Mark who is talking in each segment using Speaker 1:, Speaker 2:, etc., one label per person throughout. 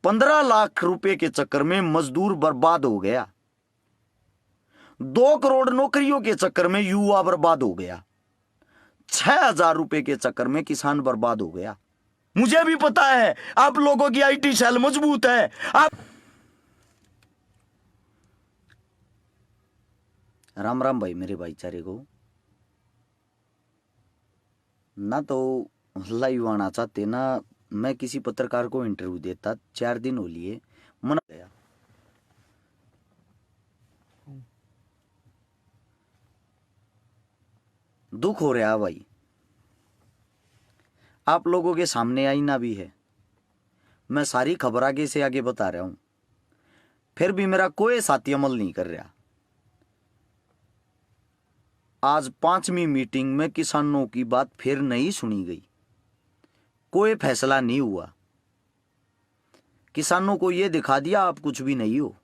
Speaker 1: 15 लाख रुपए के चक्कर में मजदूर बर्बाद हो गया। 2 करोड़ नौकरियों के चक्कर में युवा बर्बाद हो गया। 6,000 रुपए के चक्कर में किसान बर्बाद हो गया। मुझे भी पता है आप लोगों की आईटी सेल मजबूत है। आप राम राम भाई, मेरे भाईचारे को ना तो लाइव आना चाहते ना मैं किसी पत्रकार को इंटरव्यू देता। 4 दिन हो लिए, मना गया। दुख हो रहा भाई, आप लोगों के सामने आईना भी है, मैं सारी खबर आगे से आगे बता रहा हूं, फिर भी मेरा कोई साथी अमल नहीं कर रहा। आज 5वीं मीटिंग में किसानों की बात फिर नहीं सुनी गई, कोई फैसला नहीं हुआ। किसानों को यह दिखा दिया आप कुछ भी नहीं हो।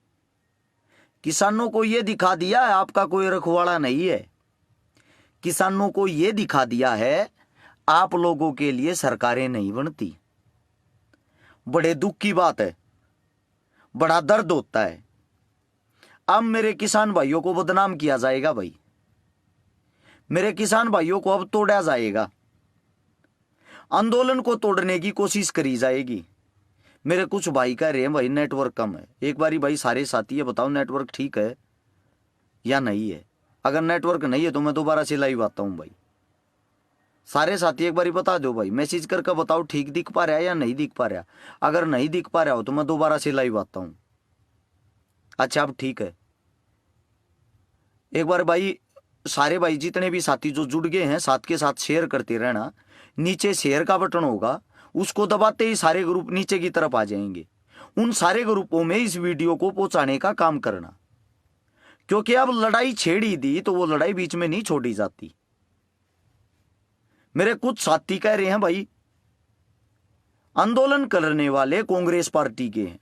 Speaker 1: किसानों को यह दिखा दिया आपका कोई रखवाला नहीं है। किसानों को यह दिखा दिया है आप लोगों के लिए सरकारें नहीं बनती। बड़े दुख की बात है, बड़ा दर्द होता है। अब मेरे किसान भाइयों को बदनाम किया जाएगा भाई, मेरे किसान भाइयों को अब तोड़ा जाएगा, आंदोलन को तोड़ने की कोशिश करी जाएगी। मेरे कुछ भाई कह रहे हैं भाई नेटवर्क कम है। एक बारी भाई सारे साथी ये बताओ नेटवर्क ठीक है या नहीं है। अगर नेटवर्क नहीं है तो मैं दोबारा से लाइव आता हूं भाई। सारे साथी एक बारी बता दो भाई, मैसेज करके बताओ ठीक दिख पा रहा है या नहीं दिख पा रहा। अगर नहीं दिख पा रहा हो तो मैं दोबारा से लाइव आता हूं। अच्छा अब ठीक है। एक बार भाई सारे भाई जितने भी साथी जो जुड़ गए हैं साथ के साथ शेयर करते रहना। नीचे शेयर का बटन होगा, उसको दबाते ही सारे ग्रुप नीचे की तरफ आ जाएंगे। उन सारे ग्रुपों में इस वीडियो को पहुंचाने का काम करना, क्योंकि अब लड़ाई छेड़ी दी तो वो लड़ाई बीच में नहीं छोड़ी जाती। मेरे कुछ साथी कह रहे हैं भाई आंदोलन करने वाले कांग्रेस पार्टी के हैं,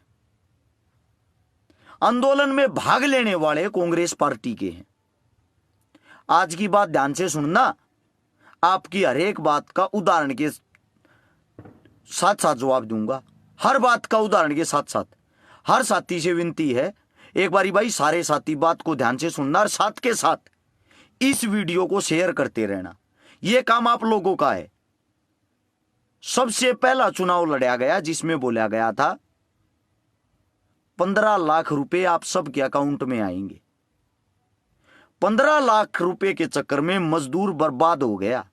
Speaker 1: आंदोलन में भाग लेने वाले कांग्रेस पार्टी के हैं। आज की बात ध्यान से सुनना, आपकी हर एक बात का उदाहरण के साथ साथ जवाब दूंगा। हर बात का उदाहरण के साथ साथ। हर साथी से विनती है एक बारी भाई सारे साथी बात को ध्यान से सुनना और साथ के साथ इस वीडियो को शेयर करते रहना। यह काम आप लोगों का है। सबसे पहला चुनाव लड़ा गया जिसमें बोला गया था 15 लाख रुपए आप सबके अकाउंट में आएंगे। 15 लाख रुपए के चक्कर में मजदूर बर्बाद हो गया,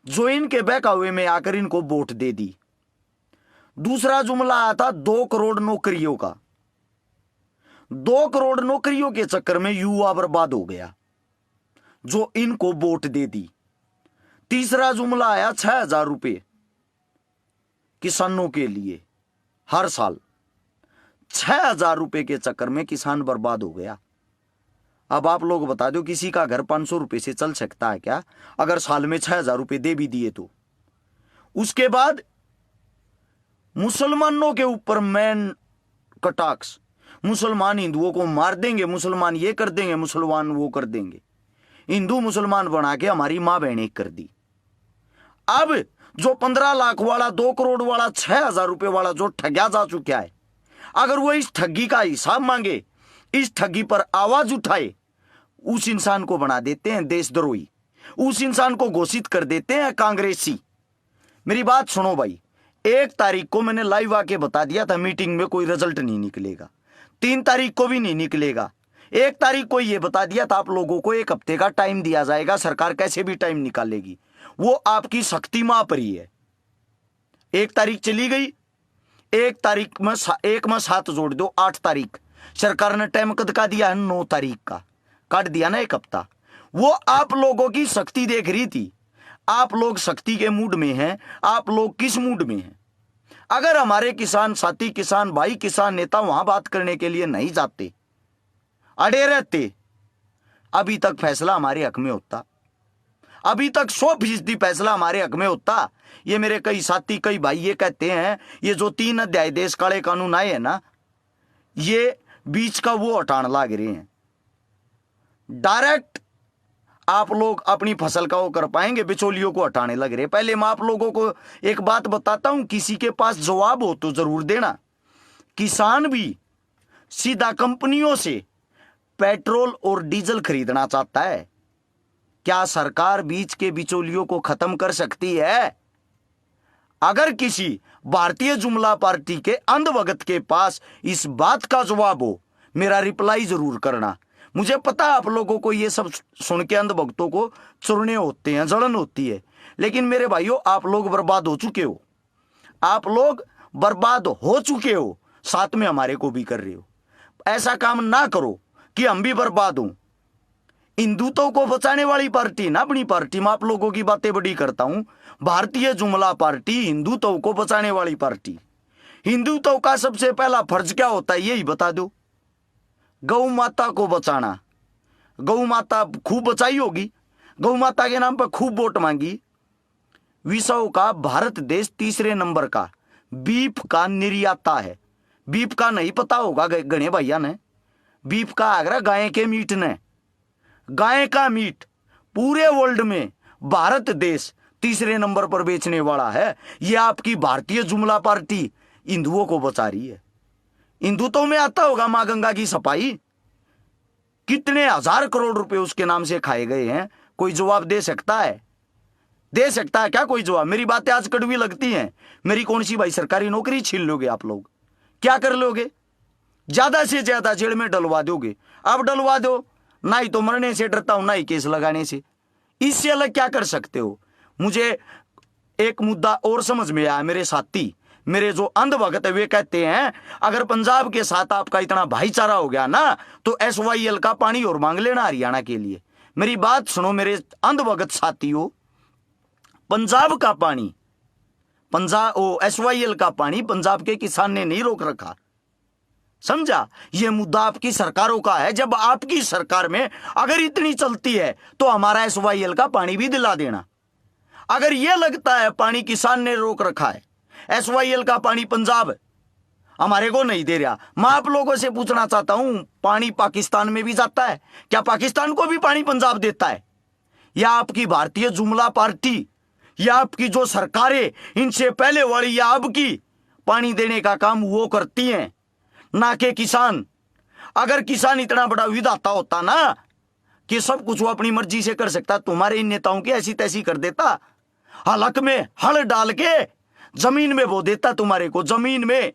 Speaker 1: जो इनके बहकावे में आकर इनको वोट दे दी। दूसरा जुमला आया था 2 करोड़ नौकरियों का। 2 करोड़ नौकरियों के चक्कर में युवा बर्बाद हो गया, जो इनको वोट दे दी। तीसरा जुमला आया 6,000 रुपए किसानों के लिए हर साल। 6,000 रुपए के चक्कर में किसान बर्बाद हो गया। अब आप लोग बता दो किसी का घर 500 रुपए से चल सकता है क्या, अगर साल में 6,000 रुपए दे भी दिए तो। उसके बाद मुसलमानों के ऊपर मैन कटाक्ष, मुसलमान हिंदुओं को मार देंगे, मुसलमान ये कर देंगे, मुसलमान वो कर देंगे। हिंदू मुसलमान बना के हमारी मां बहन एक कर दी। अब जो 15 लाख वाला, 2 करोड़ वाला, 6,000 रुपए वाला जो ठगा जा चुका है, अगर वो इस ठगी का हिसाब मांगे, इस ठगी पर आवाज उठाए, उस इंसान को बना देते हैं देशद्रोही, उस इंसान को घोषित कर देते हैं कांग्रेसी। मेरी बात सुनो भाई, 1 तारीख को मैंने लाइव आके बता दिया था मीटिंग में कोई रिजल्ट नहीं निकलेगा, 3 तारीख को भी नहीं निकलेगा। 1 तारीख को यह बता दिया था आप लोगों को 1 हफ्ते का टाइम दिया जाएगा, सरकार कैसे भी टाइम निकालेगी, वो आपकी शक्ति मां पर ही है। 1 तारीख चली गई, 1 तारीख में 1 में 7 जोड़ दो, 8 तारीख। सरकार ने टाइम कद का दिया है 9 तारीख का, काट दिया ना 1 हफ्ता। वो आप लोगों की शक्ति देख रही थी। आप लोग शक्ति के मूड में हैं, आप लोग किस मूड में हैं। अगर हमारे किसान साथी, किसान भाई, किसान नेता वहां बात करने के लिए नहीं जाते, अड़े रहते, अभी तक फैसला हमारे हक में होता, अभी तक 100% फैसला हमारे हक में होता। ये मेरे कई साथी, कई भाई ये कहते हैं ये जो 3 अध्याय देश काले कानून आए हैं ना, ये बीच का वो हटाने लाग रहे हैं। डायरेक्ट आप लोग अपनी फसल का वो कर पाएंगे, बिचौलियों को हटाने लग रहे। पहले मैं आप लोगों को एक बात बताता हूं, किसी के पास जवाब हो तो जरूर देना। किसान भी सीधा कंपनियों से पेट्रोल और डीजल खरीदना चाहता है। क्या सरकार बीच के बिचौलियों को खत्म कर सकती है? अगर किसी भारतीय जुमला पार्टी के अंधभगत के पास इस बात का जवाब हो, मेरा रिप्लाई जरूर करना। मुझे पता है आप लोगों को ये सब सुन के अंधभक्तों को चुरने होते हैं, जलन होती है, लेकिन मेरे भाइयों आप लोग बर्बाद हो चुके हो। आप लोग बर्बाद हो चुके हो, साथ में हमारे को भी कर रहे हो। ऐसा काम ना करो कि हम भी बर्बाद हों। हिंदुत्व को बचाने वाली पार्टी ना अपनी पार्टी में आप लोगों की बातें बड़ी करता हूं। भारतीय जुमला पार्टी हिंदुत्व को बचाने वाली पार्टी। हिंदुत्व का सबसे पहला फर्ज क्या होता है यही बता दो। गौ माता को बचाना। गौ माता खूब बचाई होगी, गौ माता के नाम पर खूब वोट मांगी। विश्व का भारत देश तीसरे नंबर का बीफ का निर्याता है। बीफ का नहीं पता होगा गणे भैया ने। बीफ का आगरा गाय के मीट ने। गाय का मीट पूरे वर्ल्ड में भारत देश तीसरे नंबर पर बेचने वाला है। यह आपकी भारतीय जुमला पार्टी हिंदुओं को बचा रही है। हिंदुत्व में आता होगा मां गंगा की सफाई। कितने हजार करोड़ रुपए उसके नाम से खाए गए हैं। कोई जवाब दे सकता है? दे सकता है क्या कोई जवाब? मेरी बातें आज कड़वी लगती हैं। मेरी कौन सी भाई सरकारी नौकरी छीन लोगे आप लोग? क्या कर लोगे? ज्यादा से ज्यादा जेल में डलवा दोगे। अब डलवा दो, ना ही तो मरने से डरता हूं, ना ही केस लगाने से। इससे अलग क्या कर सकते हो? मुझे एक मुद्दा और समझ में आया। मेरे साथी, मेरे जो अंधभगत है वे कहते हैं अगर पंजाब के साथ आपका इतना भाईचारा हो गया ना तो SYL का पानी और मांग लेना हरियाणा के लिए। मेरी बात सुनो मेरे अंधभगत साथियों, पंजाब का पानी, SYL का पानी पंजाब के किसान ने नहीं रोक रखा। समझा? यह मुद्दा आपकी सरकारों का है। जब आपकी सरकार में अगर इतनी चलती है तो हमारा SYL का पानी भी दिला देना। अगर यह लगता है पानी किसान ने रोक रखा है, SYL का पानी पंजाब हमारे को नहीं दे रहा, मैं आप लोगों से पूछना चाहता हूं पानी पाकिस्तान में भी जाता है? क्या पाकिस्तान को भी पानी पंजाब देता है? या आपकी भारतीय जुमला पार्टी या आपकी जो सरकारें इनसे पहले वाली या अब की पानी देने का काम वो करती हैं, ना कि किसान? अगर किसान इतना बड़ा विधाता होता ना कि सब कुछ वो अपनी मर्जी से कर सकता, तुम्हारे इन नेताओं की ऐसी तैसी कर देता। हलक में हल डाल के जमीन में बो देता तुम्हारे को। जमीन में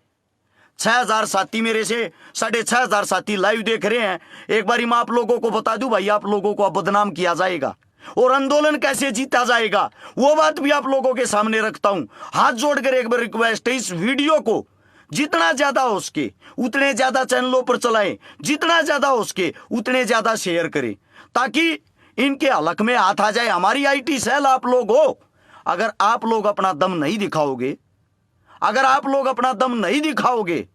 Speaker 1: 6000 साथी, मेरे से 6500 साथी लाइव देख रहे हैं। एक बारी मैं आप लोगों को बता दूं भाई, आप लोगों को अब बदनाम किया जाएगा और आंदोलन कैसे जीता जाएगा वो बात भी आप लोगों के सामने रखता हूं। हाथ जोड़कर एक बार रिक्वेस्ट है, इस वीडियो को जितना ज्यादा हो सके उतने ज्यादा चैनलों पर चलाएं, जितना ज्यादा हो सके उतने ज्यादा शेयर करें, ताकि इनके हलक में हाथ आ जाए। हमारी IT सेल आप लोग हो। अगर आप लोग अपना दम नहीं दिखाओगे, अगर आप लोग अपना दम नहीं दिखाओगे,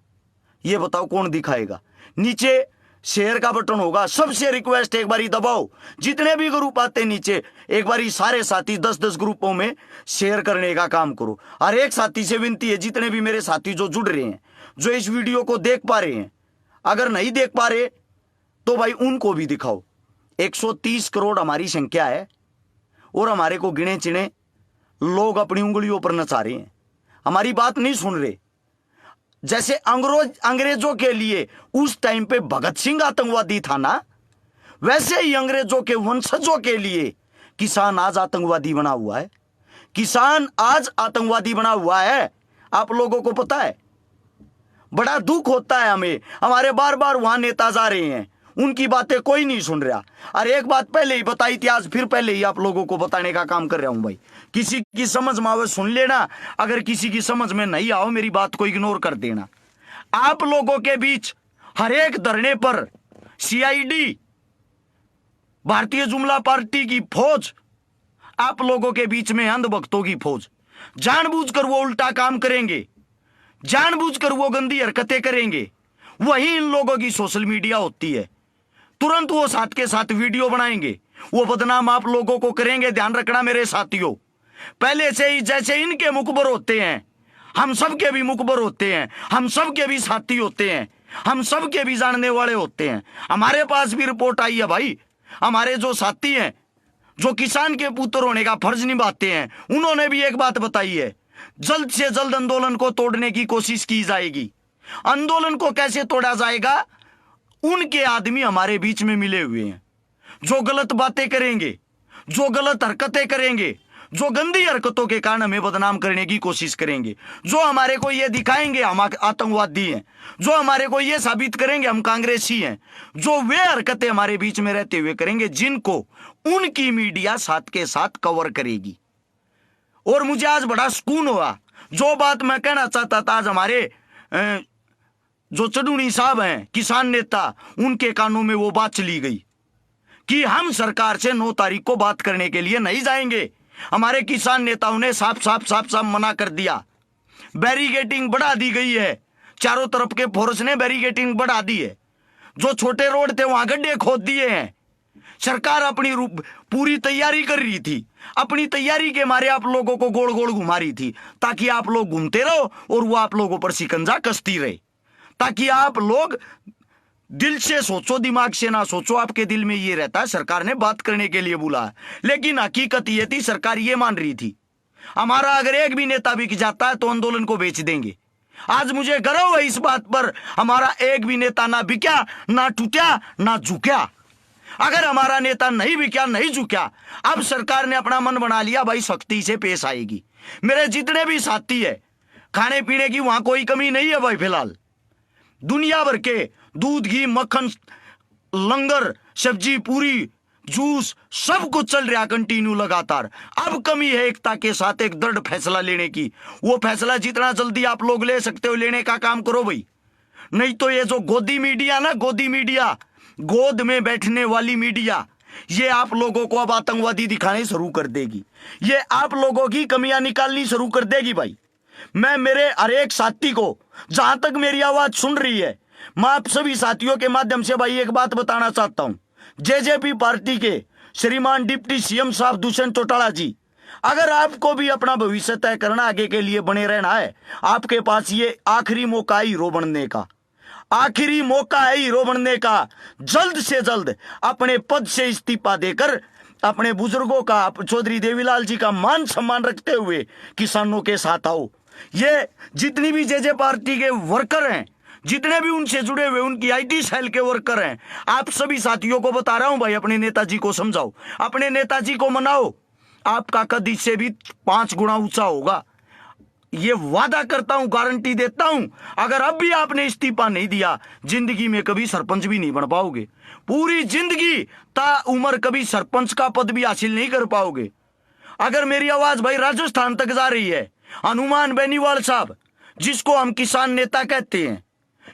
Speaker 1: ये बताओ कौन दिखाएगा? नीचे शेयर का बटन होगा, सबसे रिक्वेस्ट एक बारी दबाओ। जितने भी ग्रुप आते नीचे एक बारी सारे साथी 10-10 ग्रुपों में शेयर करने का काम करो। हर एक साथी से विनती है, जितने भी मेरे साथी जो जुड़ रहे हैं, जो इस वीडियो को देख पा रहे हैं, अगर नहीं देख पा रहे तो भाई उनको भी दिखाओ। 130 करोड़ हमारी संख्या है और हमारे को गिने चिने लोग अपनी उंगलियों पर नचा रहे हैं, हमारी बात नहीं सुन रहे। जैसे अंग्रेजों के लिए उस टाइम पे भगत सिंह आतंकवादी था ना, वैसे ही अंग्रेजों के वंशजों के लिए किसान आज आतंकवादी बना हुआ है। किसान आज आतंकवादी बना हुआ है। आप लोगों को पता है? बड़ा दुख होता है हमें। हमारे बार बार वहां नेता जा रहे हैं, उनकी बातें कोई नहीं सुन रहा। अरे एक बात पहले ही बताई थी, आज फिर पहले ही आप लोगों को बताने का काम कर रहा हूं भाई। किसी की समझ में आवे सुन लेना, अगर किसी की समझ में नहीं आओ मेरी बात को इग्नोर कर देना। आप लोगों के बीच हर एक धरने पर CID, भारतीय जुमला पार्टी की फौज, आप लोगों के बीच में अंधभक्तों की फौज, जानबूझकर वो उल्टा काम करेंगे, जानबूझकर वो गंदी हरकतें करेंगे। वही इन लोगों की सोशल मीडिया होती है, तुरंत वो साथ के साथ वीडियो बनाएंगे, वो बदनाम आप लोगों को करेंगे। ध्यान रखना मेरे साथियों, पहले से ही जैसे इनके मुखबर होते हैं, हम सब के भी मुखबर होते हैं, हम सब के भी साथी होते हैं, हम सब के भी जानने वाले होते हैं। हमारे पास भी रिपोर्ट आई है भाई, हमारे जो साथी हैं, जो किसान के पुत्र होने का फर्ज निभाते हैं, उन्होंने भी एक बात बताई है, जल्द से जल्द आंदोलन को तोड़ने की कोशिश की जाएगी। आंदोलन को कैसे तोड़ा जाएगा? उनके आदमी हमारे बीच में मिले हुए हैं, जो गलत बातें करेंगे, जो गलत हरकतें करेंगे, जो गंदी हरकतों के कारण हमें बदनाम करने की कोशिश करेंगे, जो हमारे को ये दिखाएंगे हम आतंकवादी हैं, जो हमारे को ये साबित करेंगे हम कांग्रेसी हैं, जो वे हरकतें हमारे बीच में रहते हुए करेंगे, जिनको उनकी मीडिया साथ के साथ कवर करेगी। और मुझे आज बड़ा सुकून हुआ, जो बात मैं कहना चाहता था आज हमारे जो चडूणी साहब हैं, किसान नेता, उनके कानों में वो बात चली गई कि हम सरकार से 9 तारीख को बात करने के लिए नहीं जाएंगे। हमारे किसान नेताओं ने साफ मना कर दिया। बैरिकेडिंग बढ़ा दी गई है, चारों तरफ के फोर्स ने बैरिकेडिंग बढ़ा दी है। जो छोटे रोड थे वहां गड्ढे खोद दिए हैं। सरकार अपनी पूरी तैयारी कर रही थी, अपनी तैयारी के मारे आप लोगों को गोल गोल घुमा रही थी, ताकि आप लोग घूमते रहो और वो आप लोगों पर शिकंजा कसती रहे, ताकि आप लोग दिल से सोचो, दिमाग से ना सोचो। आपके दिल में ये रहता है सरकार ने बात करने के लिए बुला, लेकिन हकीकत ये थी, सरकार ये मान रही थी हमारा अगर एक भी नेता बिक जाता है तो आंदोलन को बेच देंगे। आज मुझे गर्व है इस बात पर, हमारा एक भी नेता ना बिका, ना टूटा, ना झुका। अगर हमारा नेता नहीं बिका, नहीं झुका, अब सरकार ने अपना मन बना लिया, भाई सख्ती से पेश आएगी। मेरे जितने भी साथी है, खाने पीने की वहां कोई कमी नहीं है भाई। फिलहाल दुनिया भर के दूध, घी, मक्खन, लंगर, सब्जी, पूरी, जूस, सब कुछ चल रहा कंटिन्यू लगातार। अब कमी है एकता के साथ एक दृढ़ फैसला लेने की। वो फैसला जितना जल्दी आप लोग ले सकते हो, लेने का काम करो भाई। नहीं तो ये जो गोदी मीडिया ना, गोदी मीडिया, गोद में बैठने वाली मीडिया, ये आप लोगों को अब आतंकवादी दिखाने शुरू कर देगी। ये आप लोगों की कमियां निकालनी शुरू कर देगी भाई। मैं मेरे हर एक साथी को, जहां तक मेरी आवाज सुन रही है, मैं आप सभी साथियों के माध्यम से भाई एक बात बताना चाहता हूं। जेजेपी पार्टी के श्रीमान डिप्टी सीएम साहब दुष्यंत चौटाला जी, अगर आपको भी अपना भविष्य तय करना, आगे के लिए बने रहना है, आपके पास ये आखिरी मौका है हीरो बनने का, आखिरी मौका है हीरो बनने का। जल्द से जल्द अपने पद से इस्तीफा देकर अपने बुजुर्गों का, चौधरी देवीलाल जी का मान सम्मान रखते हुए किसानों के साथ आओ। ये जितनी भी जेजे पार्टी के वर्कर हैं, जितने भी उनसे जुड़े हुए उनकी आईटी सेल के वर्कर हैं, आप सभी साथियों को बता रहा हूं भाई, अपने नेताजी को समझाओ, अपने नेताजी को मनाओ। आपका कद इससे भी 5 गुना ऊंचा होगा, ये वादा करता हूं, गारंटी देता हूं। अगर अब भी आपने इस्तीफा नहीं दिया, जिंदगी में कभी सरपंच भी नहीं बन पाओगे। पूरी जिंदगी ता उम्र कभी सरपंच का पद भी हासिल नहीं कर पाओगे। अगर मेरी आवाज भाई राजस्थान तक जा रही है, हनुमान बेनीवाल साहब, जिसको हम किसान नेता कहते हैं,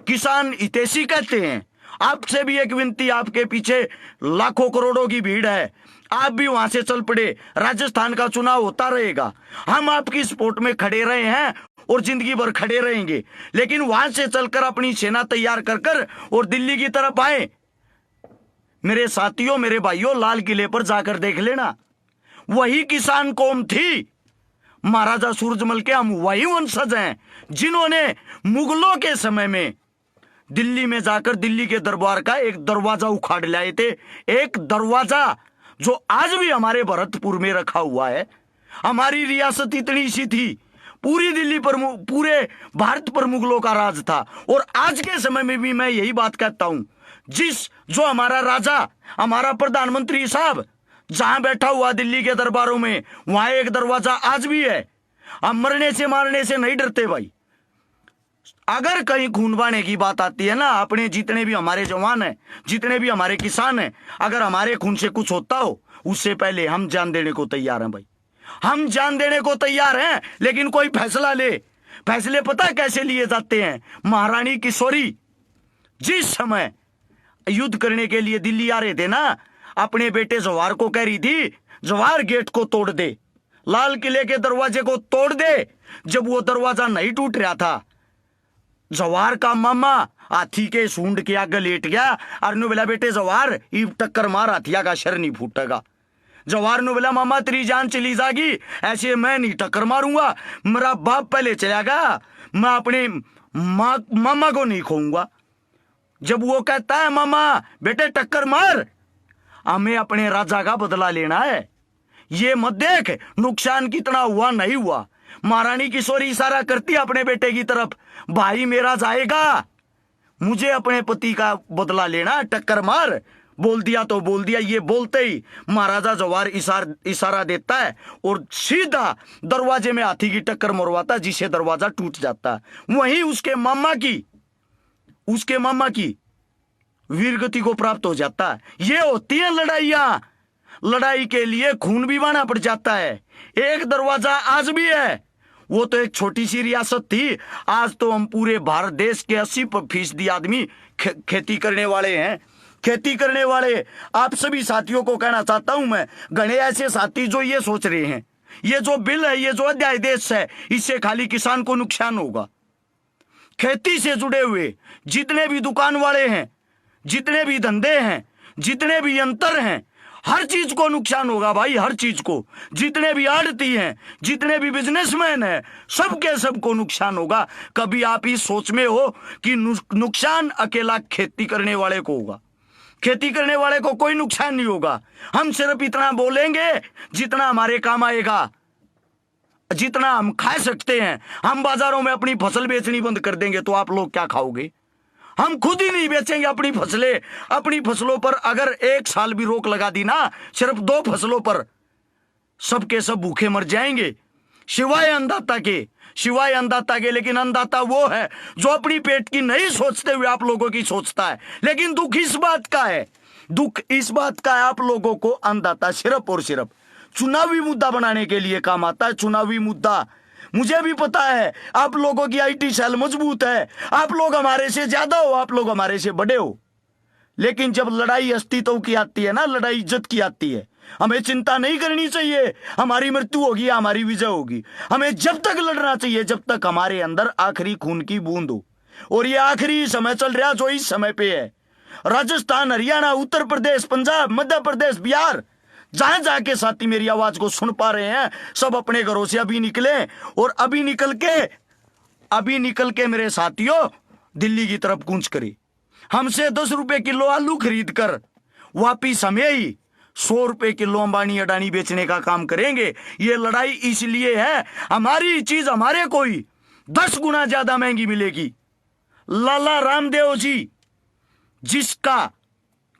Speaker 1: किसान हितैषी कहते हैं, आपसे भी एक विनती, आपके पीछे लाखों करोड़ों की भीड़ है, आप भी वहां से चल पड़े। राजस्थान का चुनाव होता रहेगा, हम आपकी सपोर्ट में खड़े रहे हैं और जिंदगी भर खड़े रहेंगे, लेकिन वहां से चलकर अपनी सेना तैयार कर और दिल्ली की तरफ आए। मेरे साथियों, मेरे भाइयों, लाल किले पर जाकर देख लेना, वही किसान कौम थी, महाराजा सूरजमल के हम वही वंशज हैं, जिन्होंने मुगलों के समय में दिल्ली में जाकर दिल्ली के दरबार का एक दरवाजा उखाड़ लाए थे। एक दरवाजा जो आज भी हमारे भरतपुर में रखा हुआ है। हमारी रियासत इतनी सी थी, पूरी दिल्ली पर, पूरे भारत पर मुगलों का राज था। और आज के समय में भी मैं यही बात कहता हूं, जो हमारा राजा, हमारा प्रधानमंत्री साहब जहां बैठा हुआ दिल्ली के दरबारों में, वहां एक दरवाजा आज भी है। हम मरने से मारने से नहीं डरते भाई। अगर कहीं खून बहाने की बात आती है ना, अपने जितने भी हमारे जवान हैं, जितने भी हमारे किसान हैं, अगर हमारे खून से कुछ होता हो, उससे पहले हम जान देने को तैयार हैं भाई। हम जान देने को तैयार हैं, लेकिन कोई फैसला ले। फैसले पता कैसे लिए जाते हैं? महारानी किशोरी जिस समय युद्ध करने के लिए दिल्ली आ रहे थे ना, अपने बेटे जवाहर को कह रही थी, जवाहर गेट को तोड़ दे, लाल किले के दरवाजे को तोड़ दे। जब वो दरवाजा नहीं टूट रहा था, जवाहर का मामा हाथी के सूंड के आगे लेट गया और नु बोला, बेटे जवाहर ई टक्कर मार, हाथिया का शर नहीं फूटेगा। जवाहर ने बोला, मामा तेरी जान चली जाएगी, ऐसे मैं नहीं टक्कर मारूंगा, मेरा बाप पहले चला गया, मैं अपने मामा को नहीं खोऊंगा। जब वो कहता है, मामा बेटे टक्कर मार, हमें अपने राजा का बदला लेना है, ये मत देख नुकसान कितना हुआ नहीं हुआ, महारानी किशोरी इशारा करती अपने बेटे की तरफ, भाई मेरा जाएगा, मुझे अपने पति का बदला लेना, टक्कर मार। बोल दिया तो बोल दिया। ये बोलते ही महाराजा जवाहर इशारा देता है और सीधा दरवाजे में हाथी की टक्कर मरवाता, जिससे दरवाजा टूट जाता। वहीं उसके मामा की वीरगति को प्राप्त हो जाता है। ये होती है लड़ाइयां। लड़ाई के लिए खून भी बहाना पड़ जाता है। एक दरवाजा आज भी है। वो तो एक छोटी सी रियासत थी, आज तो हम पूरे भारत देश के 80% आदमी खेती करने वाले हैं। खेती करने वाले आप सभी साथियों को कहना चाहता हूं मैं, घने ऐसे साथी जो ये सोच रहे हैं ये जो बिल है, ये जो अध्यादेश है, इससे खाली किसान को नुकसान होगा। खेती से जुड़े हुए जितने भी दुकान वाले हैं, जितने भी धंधे हैं, जितने भी यंत्र हैं, हर चीज को नुकसान होगा भाई, हर चीज को। जितने भी आड़ती हैं, जितने भी बिजनेसमैन हैं, सबके सबको नुकसान होगा। कभी आप इस सोच में हो कि नुकसान अकेला खेती करने वाले को होगा? खेती करने वाले को कोई नुकसान नहीं होगा। हम सिर्फ इतना बोलेंगे जितना हमारे काम आएगा, जितना हम खा सकते हैं। हम बाजारों में अपनी फसल बेचनी बंद कर देंगे तो आप लोग क्या खाओगे? हम खुद ही नहीं बेचेंगे अपनी फसलें। अपनी फसलों पर अगर 1 साल भी रोक लगा दी ना, सिर्फ 2 फसलों पर, सबके सब भूखे मर जाएंगे, सिवाय अन्नदाता के। लेकिन अन्नदाता वो है जो अपनी पेट की नहीं सोचते हुए आप लोगों की सोचता है। लेकिन दुख इस बात का है आप लोगों को अन्नदाता सिर्फ और सिर्फ चुनावी मुद्दा बनाने के लिए काम आता है। चुनावी मुद्दा। मुझे भी पता है आप लोगों की आईटी सेल मजबूत है, आप लोग हमारे से ज्यादा हो, आप लोग हमारे से बड़े हो। लेकिन जब लड़ाई अस्तित्व की आती है ना, लड़ाई इज्जत की आती है, हमें चिंता नहीं करनी चाहिए हमारी मृत्यु होगी या हमारी विजय होगी। हमें जब तक लड़ना चाहिए जब तक हमारे अंदर आखिरी खून की बूंद हो। और ये आखिरी समय चल रहा जो इस समय पे है। राजस्थान, हरियाणा, उत्तर प्रदेश, पंजाब, मध्य प्रदेश, बिहार, जहां जाके साथी मेरी आवाज को सुन पा रहे हैं, सब अपने घरों से अभी निकले और अभी निकल के मेरे साथियों दिल्ली की तरफ कूच करे। हमसे 10 रुपए किलो आलू खरीद कर वापिस हमें ही 100 रुपए किलो अंबानी अडानी बेचने का काम करेंगे। ये लड़ाई इसलिए है, हमारी चीज हमारे को ही 10 गुना ज्यादा महंगी मिलेगी। लाला रामदेव जी, जिसका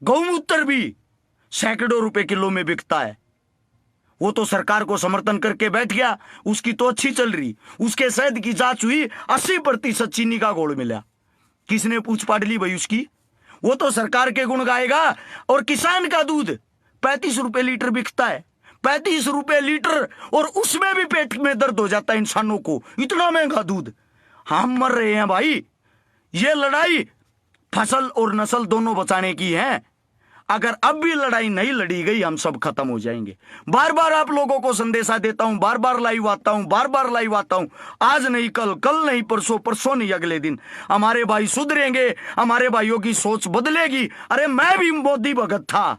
Speaker 1: गौमूत्र भी सैकड़ों रुपए किलो में बिकता है, वो तो सरकार को समर्थन करके बैठ गया, उसकी तो अच्छी चल रही। उसके शहद की जांच हुई, 80% चीनी का घोल मिला। किसने पूछ पाट ली भाई उसकी? वो तो सरकार के गुण गाएगा। और किसान का दूध 35 रुपए लीटर बिकता है, 35 रुपए लीटर, और उसमें भी पेट में दर्द हो जाता है इंसानों को, इतना महंगा दूध। हम मर रहे हैं भाई। ये लड़ाई फसल और नस्ल दोनों बचाने की है। अगर अब भी लड़ाई नहीं लड़ी गई, हम सब खत्म हो जाएंगे। बार बार आप लोगों को संदेशा देता हूं, बार बार लाइव आता हूं। आज नहीं कल, कल नहीं परसों, परसों नहीं अगले दिन हमारे भाई सुधरेंगे, हमारे भाइयों की सोच बदलेगी। अरे मैं भी मोदी भगत था,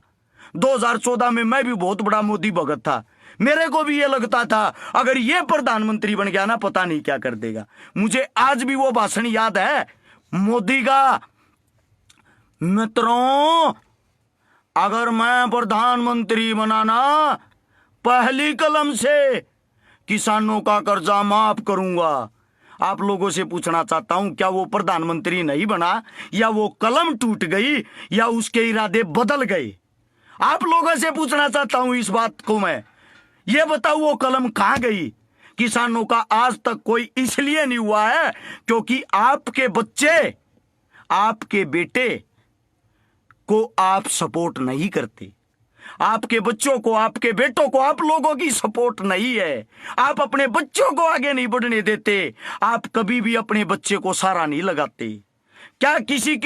Speaker 1: 2014 में मैं भी बहुत बड़ा मोदी भगत था। मेरे को भी ये लगता था अगर ये प्रधानमंत्री बन गया ना, पता नहीं क्या कर देगा। मुझे आज भी वो भाषण याद है मोदी का, मित्रों अगर मैं प्रधानमंत्री बना ना, पहली कलम से किसानों का कर्जा माफ करूंगा। आप लोगों से पूछना चाहता हूं, क्या वो प्रधानमंत्री नहीं बना, या वो कलम टूट गई, या उसके इरादे बदल गए? आप लोगों से पूछना चाहता हूं इस बात को मैं। ये बताओ वो कलम कहां गई? किसानों का आज तक कोई इसलिए नहीं हुआ है क्योंकि आपके बच्चे, आपके बेटे को आप सपोर्ट नहीं करते। आपके बच्चों को, आपके बेटों को आप लोगों की सपोर्ट नहीं है। आप अपने बच्चों को आगे नहीं बढ़ने देते। आप कभी भी अपने बच्चे को सहारा नहीं लगाते। क्या किसी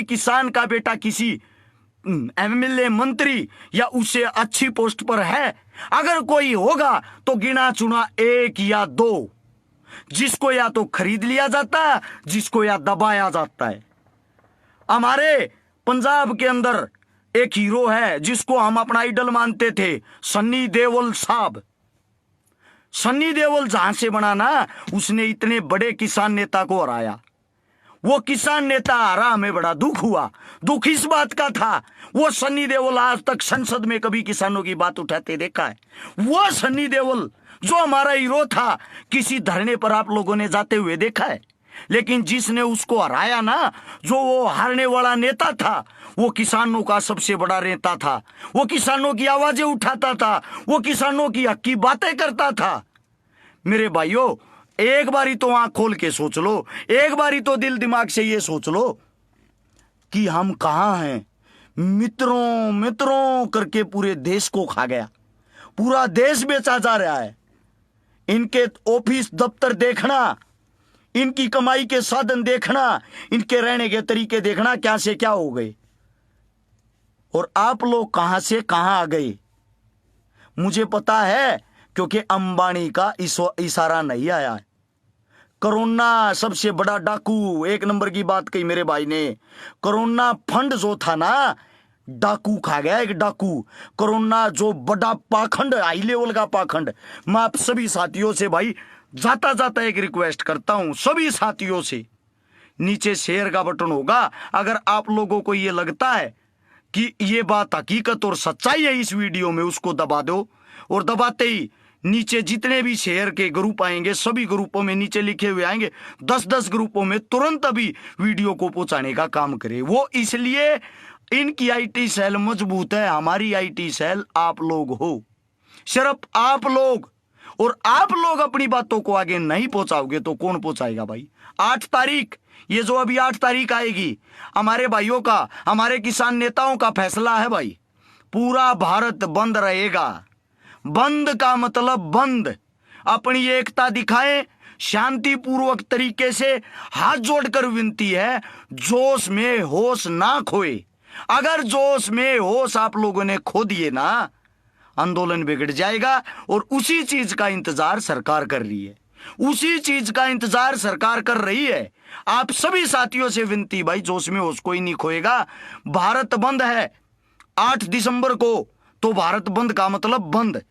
Speaker 1: किसान का बेटा किसी एमएलए, मंत्री या उससे अच्छी पोस्ट पर है? अगर कोई होगा तो गिना चुना 1 या 2, जिसको या तो खरीद लिया जाता है, जिसको या दबाया जाता है। हमारे पंजाब के अंदर एक हीरो है जिसको हम अपना आइडल मानते थे, सन्नी देओल साहब। सन्नी देओल जहां से बना ना, उसने इतने बड़े किसान नेता को हराया। वो किसान नेता हारा, हमें बड़ा दुख हुआ। दुख इस बात का था, वो सन्नी देओल आज तक संसद में कभी किसानों की बात उठाते देखा है? वो सन्नी देओल जो हमारा हीरो था, किसी धरने पर आप लोगों ने जाते हुए देखा है? लेकिन जिसने उसको हराया ना, जो वो हारने वाला नेता था, वो किसानों का सबसे बड़ा नेता था। वो किसानों की आवाजें उठाता था, वो किसानों की हक की बातें करता था। मेरे भाइयों, एक बारी तो आंख खोल के सोच लो, एक बारी तो दिल दिमाग से ये सोच लो कि हम कहां हैं। मित्रों मित्रों करके पूरे देश को खा गया, पूरा देश बेचा जा रहा है। इनके ऑफिस दफ्तर देखना, इनकी कमाई के साधन देखना, इनके रहने के तरीके देखना, क्या से क्या हो गए। और आप लोग कहां से कहां आ गए मुझे पता है, क्योंकि अंबानी का इशारा नहीं आया है। कोरोना सबसे बड़ा डाकू, एक नंबर की बात कही मेरे भाई ने। कोरोना फंड जो था ना, डाकू खा गया, एक डाकू। कोरोना जो बड़ा पाखंड, हाई लेवल का पाखंड। मैं आप सभी साथियों से भाई जाता जाता एक रिक्वेस्ट करता हूं, सभी साथियों से, नीचे शेयर का बटन होगा। अगर आप लोगों को यह लगता है कि ये बात हकीकत और सच्चाई है इस वीडियो में, उसको दबा दो। और दबाते ही नीचे जितने भी शेयर के ग्रुप आएंगे, सभी ग्रुपों में नीचे लिखे हुए आएंगे, 10-10 ग्रुपों में तुरंत अभी वीडियो को पहुंचाने का काम करे। वो इसलिए इनकी आईटी सेल मजबूत है, हमारी आईटी सेल आप लोग हो, सिर्फ आप लोग। और आप लोग अपनी बातों को आगे नहीं पहुंचाओगे तो कौन पहुंचाएगा भाई? 8 तारीख, ये जो अभी 8 तारीख आएगी, हमारे भाइयों का, हमारे किसान नेताओं का फैसला है भाई। पूरा भारत बंद रहेगा। बंद का मतलब बंद। अपनी एकता दिखाएं, शांतिपूर्वक तरीके से हाथ जोड़कर विनती है, जोश में होश ना खोए। अगर जोश में होश आप लोगों ने खो दिए ना, आंदोलन बिगड़ जाएगा। और उसी चीज का इंतजार सरकार कर रही है, उसी चीज का इंतजार सरकार कर रही है। आप सभी साथियों से विनती भाई, जोश में होश कोई नहीं खोएगा। भारत बंद है 8 दिसंबर को, तो भारत बंद का मतलब बंद।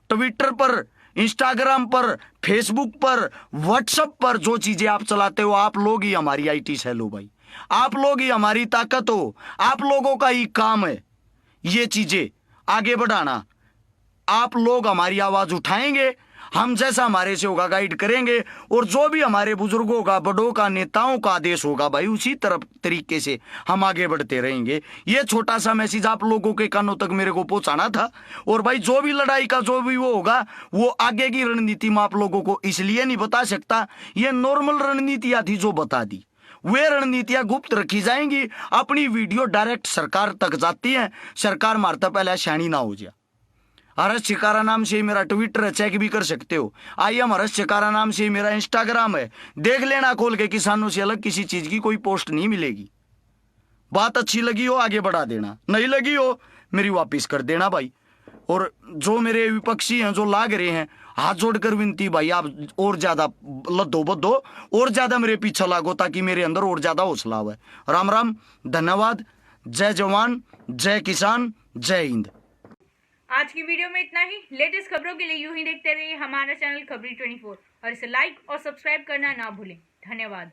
Speaker 1: ट्विटर पर, इंस्टाग्राम पर, फेसबुक पर, व्हाट्सएप पर जो चीजें आप चलाते हो, आप लोग ही हमारी आईटी सेल हो भाई। आप लोग ही हमारी ताकत हो, आप लोगों का ही काम है ये चीजें आगे बढ़ाना। आप लोग हमारी आवाज उठाएंगे, हम जैसा हमारे से होगा गाइड करेंगे। और जो भी हमारे बुजुर्गों का, बड़ों का, नेताओं का आदेश होगा भाई, उसी तरफ तरीके से हम आगे बढ़ते रहेंगे। ये छोटा सा मैसेज आप लोगों के कानों तक मेरे को पहुंचाना था। और भाई जो भी लड़ाई का जो भी वो होगा, वो आगे की रणनीति में आप लोगों को इसलिए नहीं बता सकता। ये नॉर्मल रणनीतियां थी जो बता दी, वे रणनीतियां गुप्त रखी जाएंगी। अपनी वीडियो डायरेक्ट सरकार तक जाती है, सरकार मारता पहले शानी ना हो जाए। हर्ष चिकारा नाम से मेरा ट्विटर है, चेक भी कर सकते हो। IM हर्ष चिकारा नाम से मेरा इंस्टाग्राम है, देख लेना खोल के। किसानों से अलग किसी चीज की कोई पोस्ट नहीं मिलेगी। बात अच्छी लगी हो आगे बढ़ा देना, नहीं लगी हो मेरी वापिस कर देना भाई। और जो मेरे विपक्षी हैं, जो लाग रहे हैं, हाथ जोड़कर विनती भाई, आप और ज्यादा लद्दो बद्दो, और ज्यादा मेरे पीछे लागो, ताकि मेरे अंदर और ज्यादा हौसला हो। राम राम, धन्यवाद। जय जवान, जय किसान, जय हिंद।
Speaker 2: आज की वीडियो में इतना ही। लेटेस्ट खबरों के लिए यूं ही देखते रहिए हमारा चैनल खबरी 24 और इसे लाइक और सब्सक्राइब करना ना भूलें। धन्यवाद।